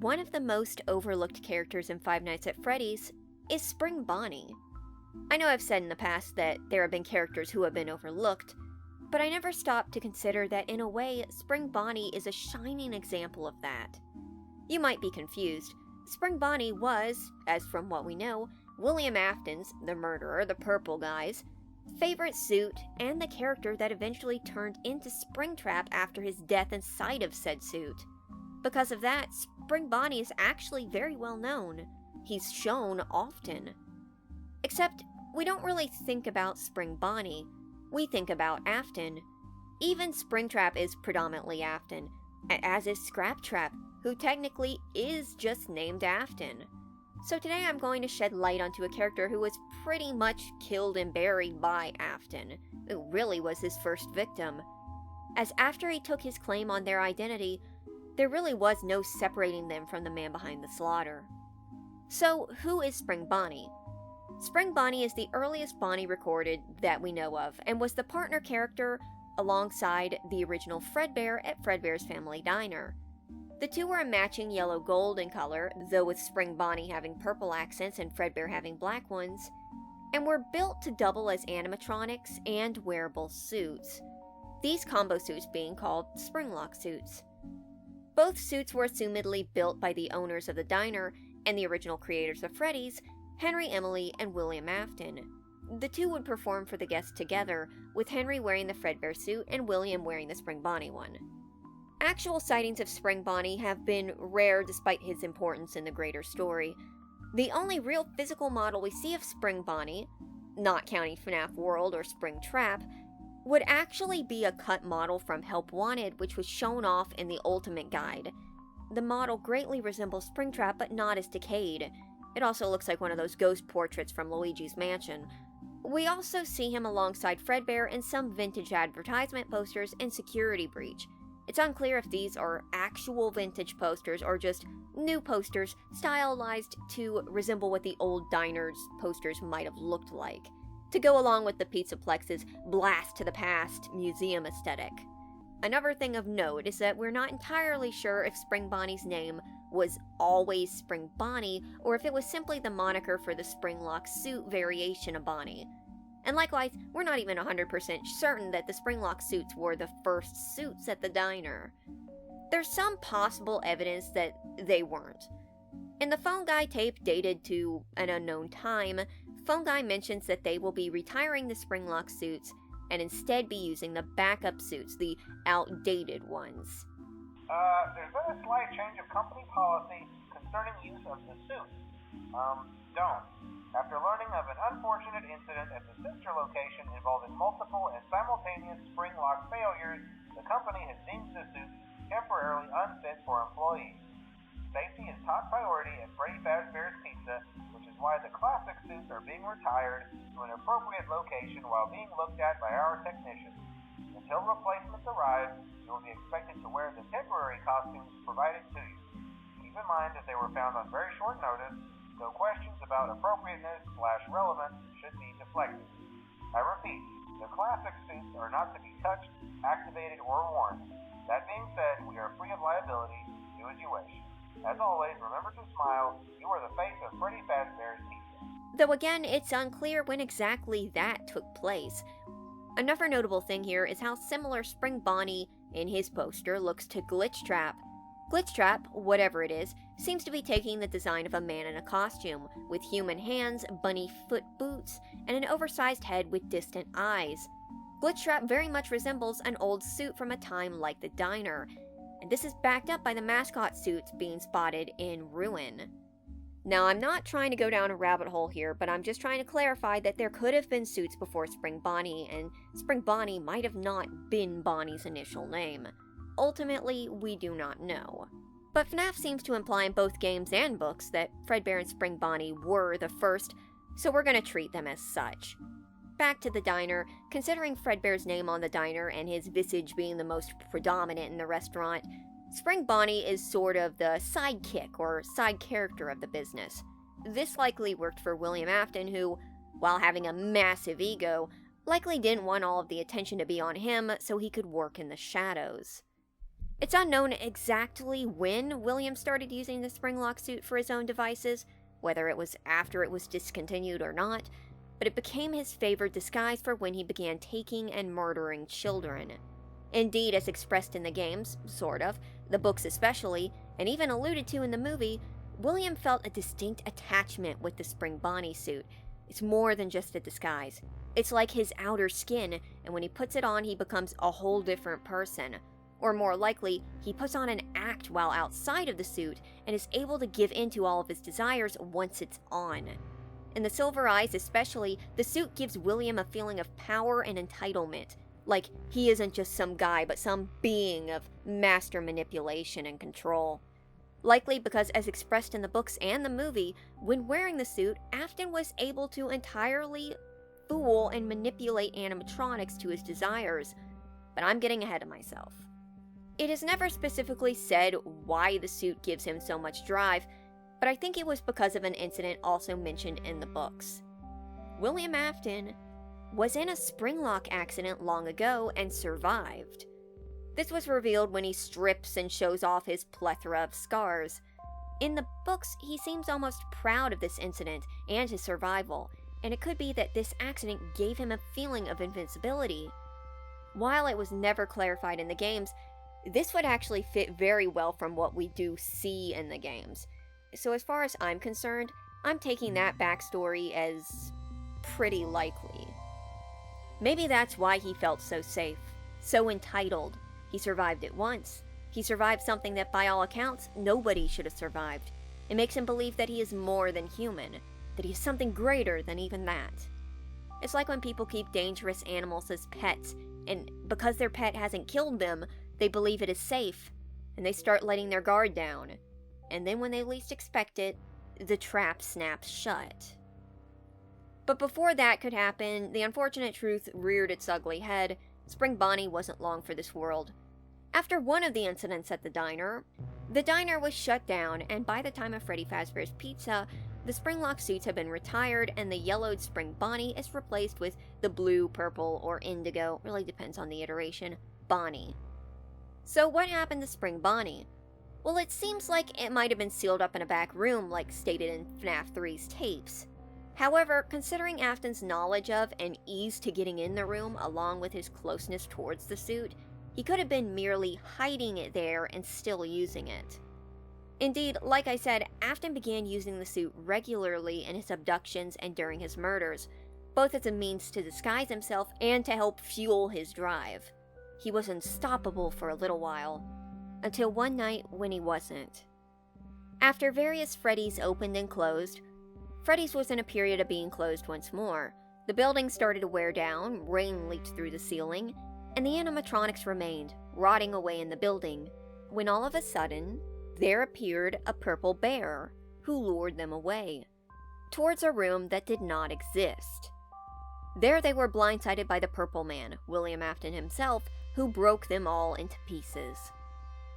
one of the most overlooked characters in Five Nights at Freddy's is Spring Bonnie. I know I've said in the past that there have been characters who have been overlooked, but I never stopped to consider that in a way, Spring Bonnie is a shining example of that. You might be confused. Spring Bonnie was, as from what we know, William Afton's, the murderer, the purple guy's, favorite suit, and the character that eventually turned into Springtrap after his death inside of said suit. Because of that, Spring Bonnie is actually very well known. He's shown often. Except, we don't really think about Spring Bonnie. We think about Afton. Even Springtrap is predominantly Afton, as is Scraptrap, who technically is just named Afton. So today I'm going to shed light onto a character who was pretty much killed and buried by Afton, who really was his first victim. As after he took his claim on their identity, there really was no separating them from the man behind the slaughter. So, who is Spring Bonnie? Spring Bonnie is the earliest Bonnie recorded that we know of, and was the partner character alongside the original Fredbear at Fredbear's Family Diner. The two were a matching yellow gold in color, though with Spring Bonnie having purple accents and Fredbear having black ones, and were built to double as animatronics and wearable suits, these combo suits being called Springlock suits. Both suits were assumedly built by the owners of the diner and the original creators of Freddy's, Henry Emily and William Afton. The two would perform for the guests together, with Henry wearing the Fredbear suit and William wearing the Spring Bonnie one. Actual sightings of Spring Bonnie have been rare despite his importance in the greater story. The only real physical model we see of Spring Bonnie, not counting Fnaf World or Springtrap, would actually be a cut model from Help Wanted, which was shown off in the Ultimate Guide. The model greatly resembles Springtrap, but not as decayed. It also looks like one of those ghost portraits from Luigi's Mansion. We also see him alongside Fredbear in some vintage advertisement posters and Security Breach. It's unclear if these are actual vintage posters or just new posters stylized to resemble what the old diner's posters might have looked like, to go along with the Pizzaplex's blast to the past museum aesthetic. Another thing of note is that we're not entirely sure if Spring Bonnie's name was always Spring Bonnie, or if it was simply the moniker for the Springlock suit variation of Bonnie. And likewise, we're not even 100% certain that the Springlock suits were the first suits at the diner. There's some possible evidence that they weren't. In the Phone Guy tape dated to an unknown time, Phone Guy mentions that they will be retiring the Springlock suits and instead be using the backup suits, the outdated ones. There's been a slight change of company policy concerning use of the suits. Don't. After learning of an unfortunate incident at the sister location involving multiple and simultaneous Springlock failures, the company has deemed the suits temporarily unfit for employees. Safety is top priority at Freddy Fazbear's Pizza, which is why the classic suits are being retired to an appropriate location while being looked at by our technicians. Until replacements arrive, you will be expected to wear the temporary costumes provided to you. Keep in mind that they were found on very short notice, so questions about appropriateness/relevance should be deflected. I repeat, the classic suits are not to be touched, activated, or worn. That being said, we are free of liability. Do as you wish. As always, remember to smile. You are the face of Freddy Fazbear's Pizza. Though again, it's unclear when exactly that took place. Another notable thing here is how similar Spring Bonnie in his poster looks to Glitchtrap. Glitchtrap, whatever it is, seems to be taking the design of a man in a costume, with human hands, bunny foot boots, and an oversized head with distant eyes. Glitchtrap very much resembles an old suit from a time like the diner, and this is backed up by the mascot suits being spotted in ruin. Now, I'm not trying to go down a rabbit hole here, but I'm just trying to clarify that there could have been suits before Spring Bonnie, and Spring Bonnie might have not been Bonnie's initial name. Ultimately, we do not know. But Fnaf seems to imply in both games and books that Fredbear and Spring Bonnie were the first, so we're going to treat them as such. Back to the diner, considering Fredbear's name on the diner and his visage being the most predominant in the restaurant, Spring Bonnie is sort of the sidekick or side character of the business. This likely worked for William Afton, who, while having a massive ego, likely didn't want all of the attention to be on him so he could work in the shadows. It's unknown exactly when William started using the Springlock suit for his own devices, whether it was after it was discontinued or not, but it became his favorite disguise for when he began taking and murdering children. Indeed, as expressed in the games, sort of, the books especially, and even alluded to in the movie, William felt a distinct attachment with the Spring Bonnie suit. It's more than just a disguise. It's like his outer skin, and when he puts it on, he becomes a whole different person. Or more likely, he puts on an act while outside of the suit, and is able to give in to all of his desires once it's on. In the Silver Eyes especially, the suit gives William a feeling of power and entitlement, like he isn't just some guy, but some being of master manipulation and control. Likely because, as expressed in the books and the movie, when wearing the suit, Afton was able to entirely fool and manipulate animatronics to his desires. But I'm getting ahead of myself. It is never specifically said why the suit gives him so much drive, but I think it was because of an incident also mentioned in the books. William Afton was in a Springlock accident long ago and survived. This was revealed when he strips and shows off his plethora of scars. In the books, he seems almost proud of this incident and his survival, and it could be that this accident gave him a feeling of invincibility. While it was never clarified in the games, this would actually fit very well from what we do see in the games. So as far as I'm concerned, I'm taking that backstory as pretty likely. Maybe that's why he felt so safe, so entitled. He survived it once. He survived something that by all accounts, nobody should have survived. It makes him believe that he is more than human, that he is something greater than even that. It's like when people keep dangerous animals as pets, and because their pet hasn't killed them, they believe it is safe, and they start letting their guard down. And then when they least expect it, the trap snaps shut. But before that could happen, the unfortunate truth reared its ugly head. Spring Bonnie wasn't long for this world. After one of the incidents at the diner was shut down, and by the time of Freddy Fazbear's Pizza, the Springlock suits have been retired, and the yellowed Spring Bonnie is replaced with the blue, purple, or indigo, really depends on the iteration, Bonnie. So what happened to Spring Bonnie? Well, it seems like it might have been sealed up in a back room, like stated in Fnaf 3's tapes. However, considering Afton's knowledge of and ease to getting in the room, along with his closeness towards the suit, he could have been merely hiding it there and still using it. Indeed, like I said, Afton began using the suit regularly in his abductions and during his murders, both as a means to disguise himself and to help fuel his drive. He was unstoppable for a little while, until one night when he wasn't. After various Freddy's opened and closed, Freddy's was in a period of being closed once more. The building started to wear down, rain leaked through the ceiling, and the animatronics remained, rotting away in the building, when all of a sudden, there appeared a purple bear, who lured them away, towards a room that did not exist. There they were blindsided by the Purple Man, William Afton himself, who broke them all into pieces.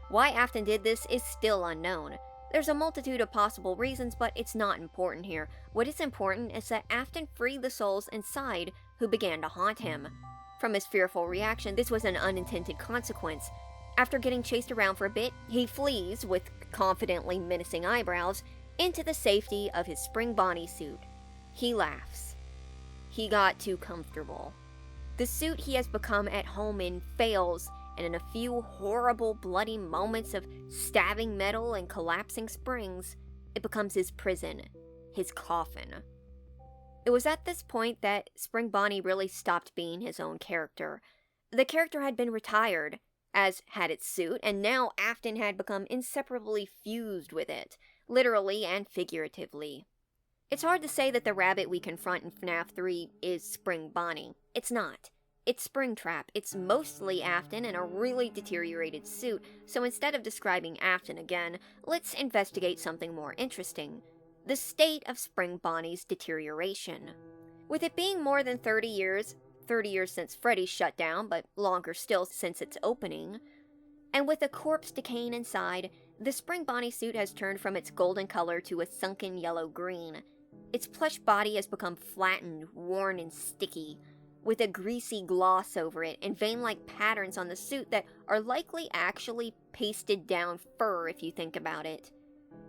Why Afton did this is still unknown. There's a multitude of possible reasons, but it's not important here. What is important is that Afton freed the souls inside who began to haunt him. From his fearful reaction, this was an unintended consequence. After getting chased around for a bit, he flees, with confidently menacing eyebrows, into the safety of his Spring Bonnie suit. He laughs. He got too comfortable. The suit he has become at home in fails, and in a few horrible, bloody moments of stabbing metal and collapsing springs, it becomes his prison, his coffin. It was at this point that Spring Bonnie really stopped being his own character. The character had been retired, as had its suit, and now Afton had become inseparably fused with it, literally and figuratively. It's hard to say that the rabbit we confront in Fnaf 3 is Spring Bonnie. It's not. It's Springtrap. It's mostly Afton in a really deteriorated suit, so instead of describing Afton again, let's investigate something more interesting. The state of Spring Bonnie's deterioration. With it being more than 30 years since Freddy's shut down, but longer still since its opening, and with a corpse decaying inside, the Spring Bonnie suit has turned from its golden color to a sunken yellow-green. Its plush body has become flattened, worn, and sticky, with a greasy gloss over it and vein-like patterns on the suit that are likely actually pasted down fur if you think about it.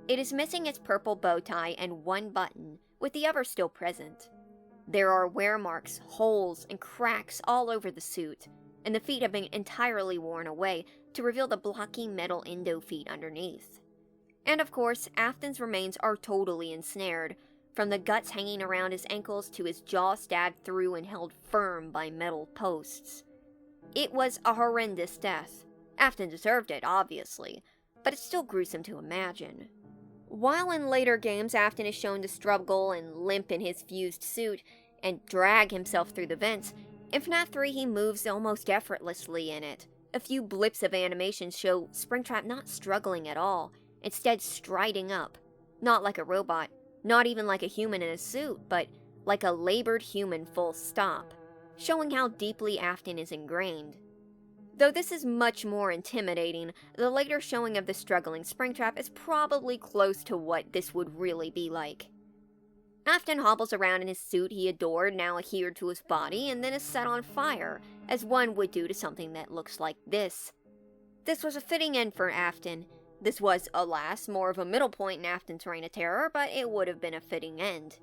It is missing its purple bow tie and one button, with the other still present. There are wear marks, holes, and cracks all over the suit, and the feet have been entirely worn away to reveal the blocky metal endo feet underneath. And of course, Afton's remains are totally ensnared, from the guts hanging around his ankles to his jaw stabbed through and held firm by metal posts. It was a horrendous death. Afton deserved it, obviously, but it's still gruesome to imagine. While in later games Afton is shown to struggle and limp in his fused suit and drag himself through the vents, in FNAF 3 he moves almost effortlessly in it. A few blips of animation show Springtrap not struggling at all, instead striding up. Not like a robot, not even like a human in a suit, but like a labored human full stop, showing how deeply Afton is ingrained. Though this is much more intimidating, the later showing of the struggling Springtrap is probably close to what this would really be like. Afton hobbles around in his suit he adored, now adhered to his body, and then is set on fire, as one would do to something that looks like this. This was a fitting end for Afton. This was, alas, more of a middle point in Afton's reign of terror, but it would have been a fitting end.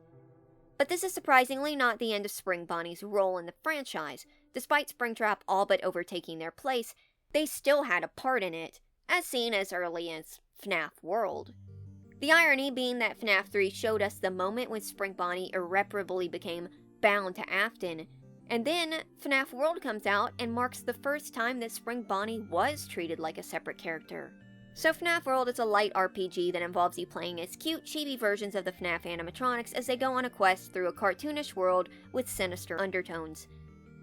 But this is surprisingly not the end of Spring Bonnie's role in the franchise. Despite Springtrap all but overtaking their place, they still had a part in it, as seen as early as FNAF World. The irony being that FNAF 3 showed us the moment when Spring Bonnie irreparably became bound to Afton, and then FNAF World comes out and marks the first time that Spring Bonnie was treated like a separate character. So FNAF World is a light RPG that involves you playing as cute, chibi versions of the FNAF animatronics as they go on a quest through a cartoonish world with sinister undertones.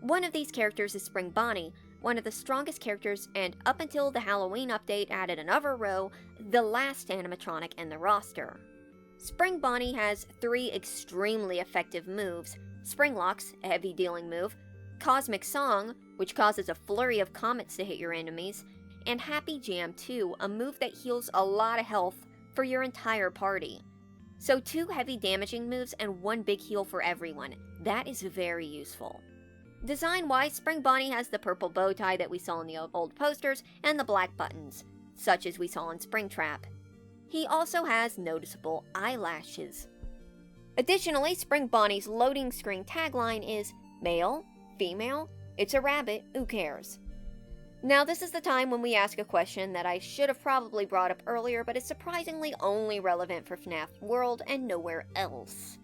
One of these characters is Spring Bonnie, one of the strongest characters, and up until the Halloween update added another row, the last animatronic in the roster. Spring Bonnie has 3 extremely effective moves: Springlock's, a heavy dealing move, Cosmic Song, which causes a flurry of comets to hit your enemies, and Happy Jam 2, a move that heals a lot of health for your entire party. So 2 heavy damaging moves and 1 big heal for everyone. That is very useful. Design-wise, Spring Bonnie has the purple bow tie that we saw in the old posters and the black buttons, such as we saw in Springtrap. He also has noticeable eyelashes. Additionally, Spring Bonnie's loading screen tagline is, "Male, female, it's a rabbit, who cares?" Now this is the time when we ask a question that I should have probably brought up earlier, but is surprisingly only relevant for FNAF World and nowhere else.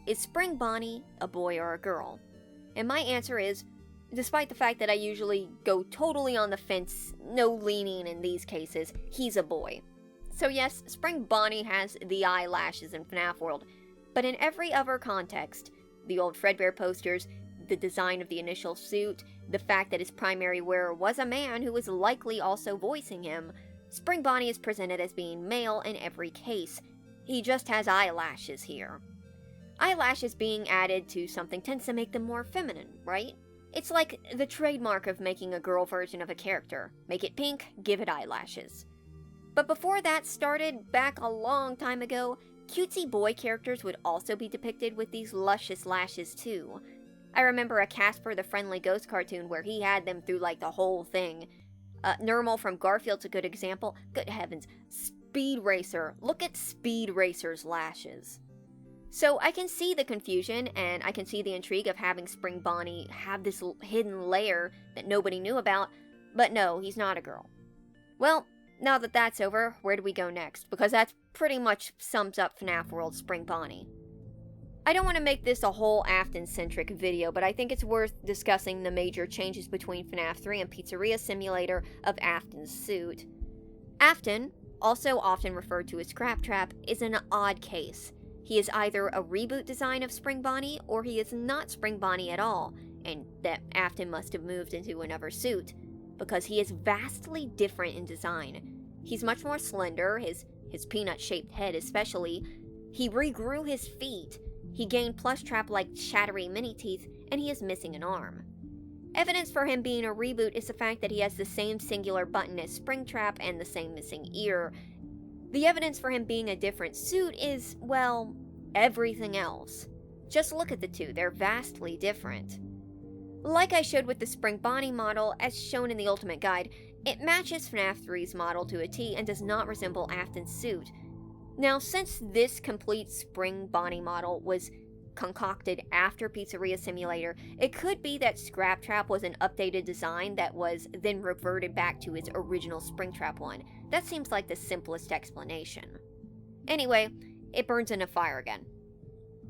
Is Spring Bonnie a boy or a girl? And my answer is, despite the fact that I usually go totally on the fence, no leaning in these cases, he's a boy. So yes, Spring Bonnie has the eyelashes in FNAF World, but in every other context, the old Fredbear posters, the design of the initial suit, the fact that his primary wearer was a man who was likely also voicing him, Spring Bonnie is presented as being male in every case. He just has eyelashes here. Eyelashes being added to something tends to make them more feminine, right? It's like the trademark of making a girl version of a character. Make it pink, give it eyelashes. But before that started, back a long time ago, cutesy boy characters would also be depicted with these luscious lashes too. I remember a Casper the Friendly Ghost cartoon where he had them through like the whole thing. Nermal from Garfield's a good example. Good heavens, Speed Racer. Look at Speed Racer's lashes. So I can see the confusion, and I can see the intrigue of having Spring Bonnie have this hidden layer that nobody knew about, but no, he's not a girl. Well, now that that's over, where do we go next? Because that pretty much sums up FNAF World Spring Bonnie. I don't want to make this a whole Afton-centric video, but I think it's worth discussing the major changes between FNAF 3 and Pizzeria Simulator of Afton's suit. Afton, also often referred to as Scraptrap, is an odd case. He is either a reboot design of Spring Bonnie, or he is not Spring Bonnie at all, and that Afton must have moved into another suit, because he is vastly different in design. He's much more slender, his peanut-shaped head especially. He regrew his feet, he gained plush trap-like shattery mini-teeth, and he is missing an arm. Evidence for him being a reboot is the fact that he has the same singular button as Springtrap and the same missing ear. The evidence for him being a different suit is, well, everything else. Just look at the two, they're vastly different. Like I showed with the Spring Bonnie model, as shown in the Ultimate Guide, it matches FNAF 3's model to a T and does not resemble Afton's suit. Now, since this complete Spring Bonnie model was concocted after Pizzeria Simulator, it could be that Scraptrap was an updated design that was then reverted back to its original Springtrap one. That seems like the simplest explanation. Anyway, it burns in a fire again.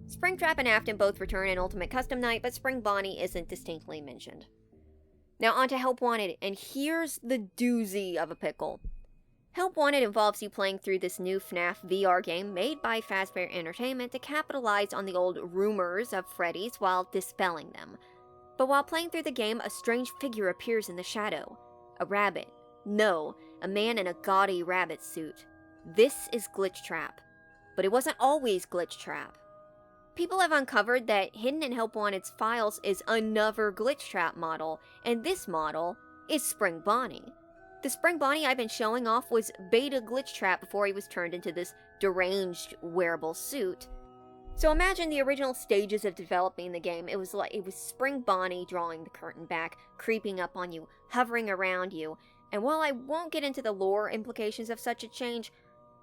Springtrap and Afton both return in Ultimate Custom Night, but Spring Bonnie isn't distinctly mentioned. Now on to Help Wanted, and here's the doozy of a pickle. Help Wanted involves you playing through this new FNAF VR game made by Fazbear Entertainment to capitalize on the old rumors of Freddy's while dispelling them. But while playing through the game, a strange figure appears in the shadow. A rabbit. No, a man in a gaudy rabbit suit. This is Glitchtrap. But it wasn't always Glitchtrap. People have uncovered that hidden in Help Wanted's files is another Glitchtrap model, and this model is Spring Bonnie. The Spring Bonnie I've been showing off was beta Glitchtrap before he was turned into this deranged wearable suit. So imagine the original stages of developing the game. It was Spring Bonnie drawing the curtain back, creeping up on you, hovering around you. And while I won't get into the lore implications of such a change,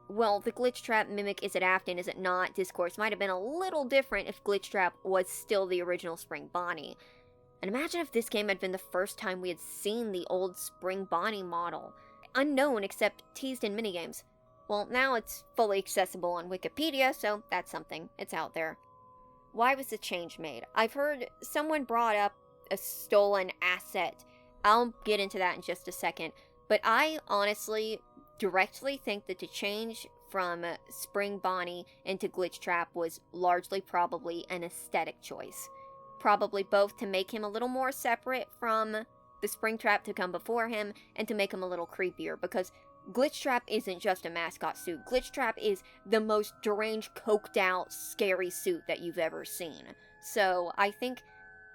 well, the Glitchtrap mimic is it Afton, is it not discourse might have been a little different if Glitchtrap was still the original Spring Bonnie. And imagine if this game had been the first time we had seen the old Spring Bonnie model. Unknown except teased in minigames. Well, now it's fully accessible on Wikipedia, so that's something. It's out there. Why was the change made? I've heard someone brought up a stolen asset. I'll get into that in just a second. But I honestly directly think that the change from Spring Bonnie into Glitchtrap was largely probably an aesthetic choice. Probably both to make him a little more separate from the Springtrap to come before him and to make him a little creepier, because Glitchtrap isn't just a mascot suit. Glitchtrap is the most deranged, coked out, scary suit that you've ever seen. So I think,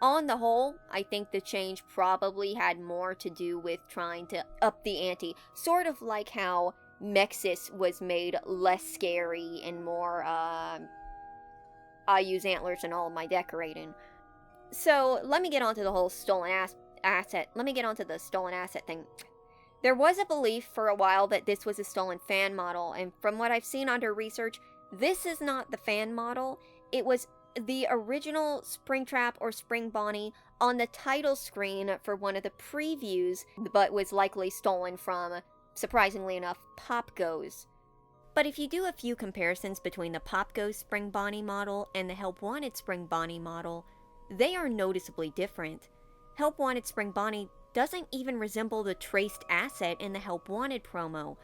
on the whole, I think the change probably had more to do with trying to up the ante. Sort of like how Mexis was made less scary and more, I use antlers in all of my decorating. So, let me get onto the whole stolen asset. Let me get onto the stolen asset thing. There was a belief for a while that this was a stolen fan model, and from what I've seen under research, this is not the fan model. It was the original Springtrap or Spring Bonnie on the title screen for one of the previews, but was likely stolen from, surprisingly enough, Popgo's. But if you do a few comparisons between the Popgo's Spring Bonnie model and the Help Wanted Spring Bonnie model, they are noticeably different. Help Wanted Spring Bonnie doesn't even resemble the traced asset in the Help Wanted promo.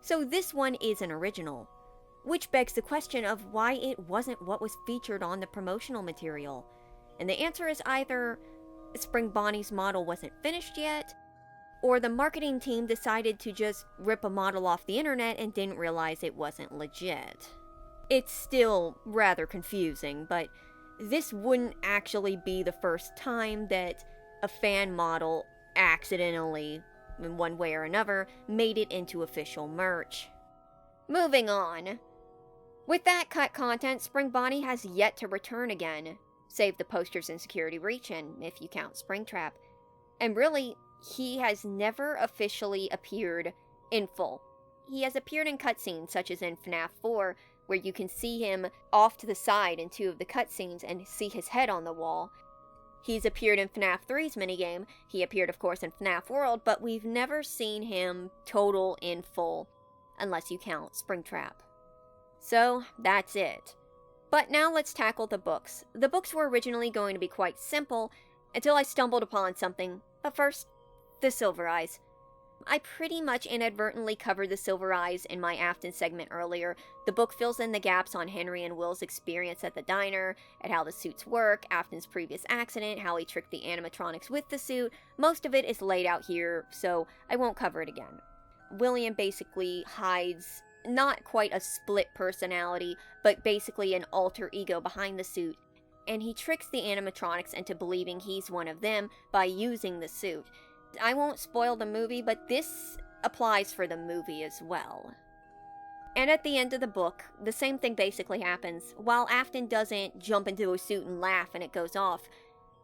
So this one is an original. Which begs the question of why it wasn't what was featured on the promotional material. And the answer is either Spring Bonnie's model wasn't finished yet, or the marketing team decided to just rip a model off the internet and didn't realize it wasn't legit. It's still rather confusing, but this wouldn't actually be the first time that a fan model accidentally, in one way or another, made it into official merch. Moving on. With that cut content, Spring Bonnie has yet to return again, save the posters in Security Reach-In, if you count Springtrap. And really, he has never officially appeared in full. He has appeared in cutscenes, such as in Fnaf 4, where you can see him off to the side in 2 of the cutscenes and see his head on the wall. He's appeared in Fnaf 3's minigame, he appeared of course in Fnaf World, but we've never seen him total in full, unless you count Springtrap. So, that's it. But now let's tackle the books. The books were originally going to be quite simple, until I stumbled upon something. But first, the Silver Eyes. I pretty much inadvertently covered the Silver Eyes in my Afton segment earlier. The book fills in the gaps on Henry and Will's experience at the diner, at how the suits work, Afton's previous accident, how he tricked the animatronics with the suit. Most of it is laid out here, so I won't cover it again. William basically hides not quite a split personality, but basically an alter ego behind the suit, and he tricks the animatronics into believing he's one of them by using the suit. I won't spoil the movie, but this applies for the movie as well. And at the end of the book, the same thing basically happens. While Afton doesn't jump into a suit and laugh and it goes off,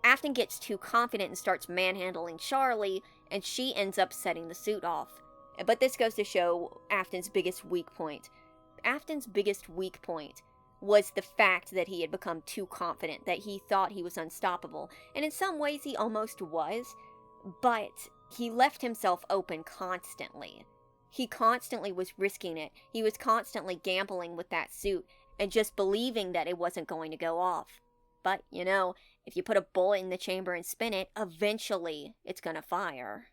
Afton gets too confident and starts manhandling Charlie, and she ends up setting the suit off. But this goes to show Afton's biggest weak point. Afton's biggest weak point was the fact that he had become too confident, that he thought he was unstoppable. And in some ways he almost was, but he left himself open constantly. He constantly was risking it. He was constantly gambling with that suit and just believing that it wasn't going to go off. But, you know, if you put a bullet in the chamber and spin it, eventually it's gonna fire.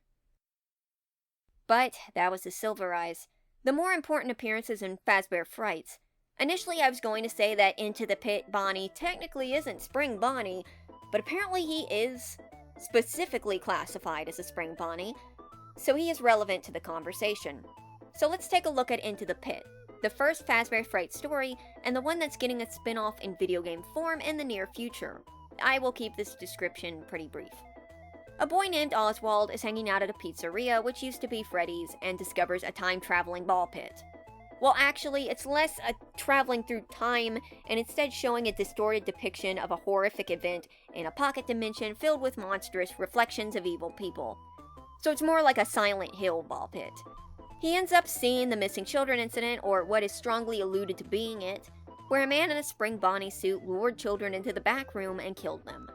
But that was the Silver Eyes. The more important appearances in Fazbear Frights. Initially I was going to say that Into the Pit Bonnie technically isn't Spring Bonnie, but apparently he is specifically classified as a Spring Bonnie, so he is relevant to the conversation. So let's take a look at Into the Pit, the first Fazbear Fright story, and the one that's getting a spin-off in video game form in the near future. I will keep this description pretty brief. A boy named Oswald is hanging out at a pizzeria, which used to be Freddy's, and discovers a time-traveling ball pit. Well, actually, it's less a traveling through time, and instead showing a distorted depiction of a horrific event in a pocket dimension filled with monstrous reflections of evil people. So it's more like a Silent Hill ball pit. He ends up seeing the missing children incident, or what is strongly alluded to being it, where a man in a Spring Bonnie suit lured children into the back room and killed them.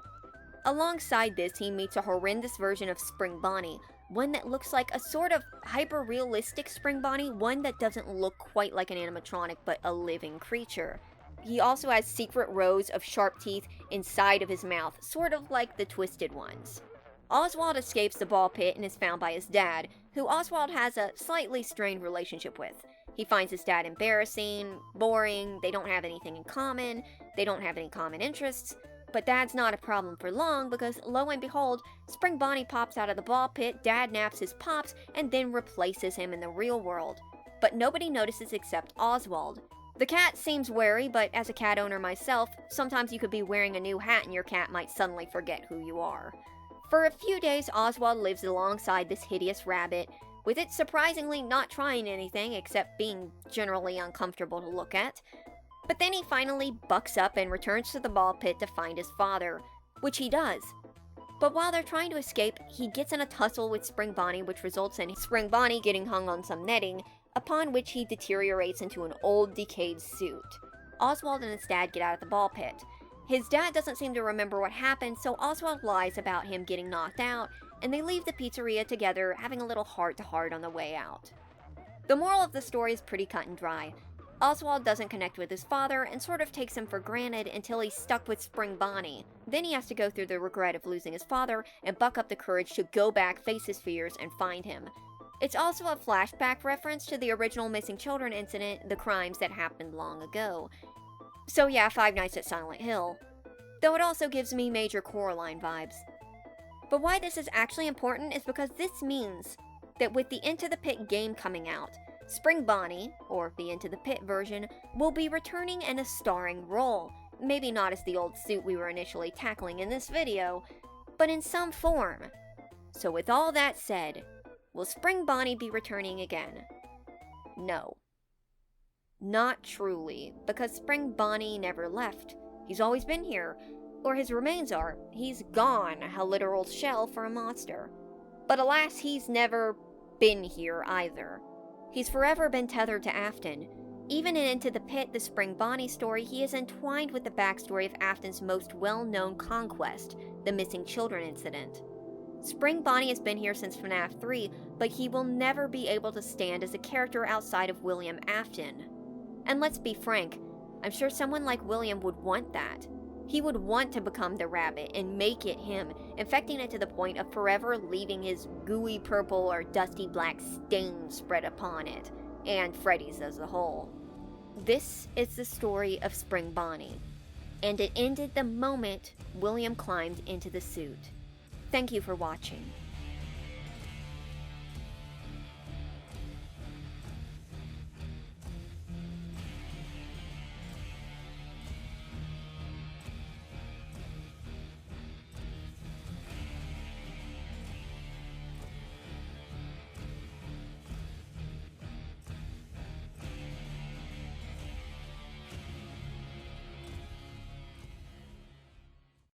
Alongside this, he meets a horrendous version of Spring Bonnie, one that looks like a sort of hyper-realistic Spring Bonnie, one that doesn't look quite like an animatronic but a living creature. He also has secret rows of sharp teeth inside of his mouth, sort of like the Twisted Ones. Oswald escapes the ball pit and is found by his dad, who Oswald has a slightly strained relationship with. He finds his dad embarrassing, boring, they don't have anything in common, they don't have any common interests. But Dad's not a problem for long because, lo and behold, Spring Bonnie pops out of the ball pit, Dad naps his pops, and then replaces him in the real world. But nobody notices except Oswald. The cat seems wary, but as a cat owner myself, sometimes you could be wearing a new hat and your cat might suddenly forget who you are. For a few days, Oswald lives alongside this hideous rabbit, with it surprisingly not trying anything except being generally uncomfortable to look at. But then he finally bucks up and returns to the ball pit to find his father, which he does. But while they're trying to escape, he gets in a tussle with Spring Bonnie, which results in Spring Bonnie getting hung on some netting, upon which he deteriorates into an old, decayed suit. Oswald and his dad get out of the ball pit. His dad doesn't seem to remember what happened, so Oswald lies about him getting knocked out, and they leave the pizzeria together, having a little heart-to-heart on the way out. The moral of the story is pretty cut and dry. Oswald doesn't connect with his father and sort of takes him for granted until he's stuck with Spring Bonnie. Then he has to go through the regret of losing his father and buck up the courage to go back, face his fears, and find him. It's also a flashback reference to the original missing children incident, the crimes that happened long ago. So yeah, Five Nights at Silent Hill. Though it also gives me major Coraline vibes. But why this is actually important is because this means that with the Into the Pit game coming out, Spring Bonnie, or the Into the Pit version, will be returning in a starring role. Maybe not as the old suit we were initially tackling in this video, but in some form. So with all that said, will Spring Bonnie be returning again? No. Not truly, because Spring Bonnie never left. He's always been here, or his remains are. He's gone, a literal shell for a monster. But alas, he's never been here either. He's forever been tethered to Afton. Even in Into the Pit, the Spring Bonnie story, he is entwined with the backstory of Afton's most well-known conquest, the missing children incident. Spring Bonnie has been here since Fnaf 3, but he will never be able to stand as a character outside of William Afton. And let's be frank, I'm sure someone like William would want that. He would want to become the rabbit and make it him, infecting it to the point of forever leaving his gooey purple or dusty black stain spread upon it, and Freddy's as a whole. This is the story of Spring Bonnie, and it ended the moment William climbed into the suit. Thank you for watching.